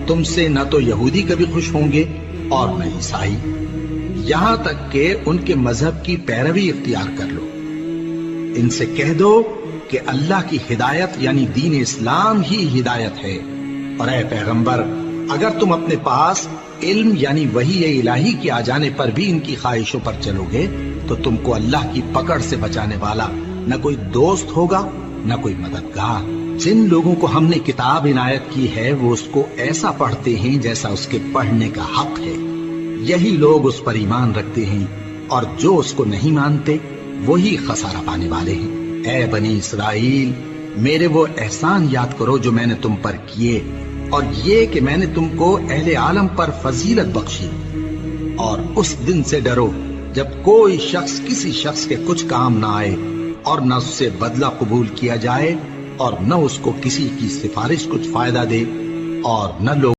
تم سے نہ تو یہودی کبھی خوش ہوں گے اور نہ عیسائی، یہاں تک کہ ان کے مذہب کی پیروی اختیار کر لو۔ ان سے کہہ دو کہ اللہ کی ہدایت یعنی دین اسلام ہی ہدایت ہے، اور اے پیغمبر اگر تم اپنے پاس علم یعنی وحی الہی کے آ جانے پر بھی ان کی خواہشوں پر چلو گے تو تم کو اللہ کی پکڑ سے بچانے والا نہ کوئی دوست ہوگا نہ کوئی مددگار۔ جن لوگوں کو ہم نے کتاب عنایت کی ہے وہ اس کو ایسا پڑھتے ہیں جیسا اس کے پڑھنے کا حق ہے، یہی لوگ اس پر ایمان رکھتے ہیں، اور جو اس کو نہیں مانتے وہی خسارہ پانے والے ہیں۔ اے بنی اسرائیل، میرے وہ احسان یاد کرو جو میں نے تم پر کیے، اور یہ کہ میں نے تم کو اہل عالم پر فضیلت بخشی، اور اس دن سے ڈرو جب کوئی شخص کسی شخص کے کچھ کام نہ آئے، اور نہ اس سے بدلہ قبول کیا جائے، اور نہ اس کو کسی کی سفارش کچھ فائدہ دے، اور نہ لوگ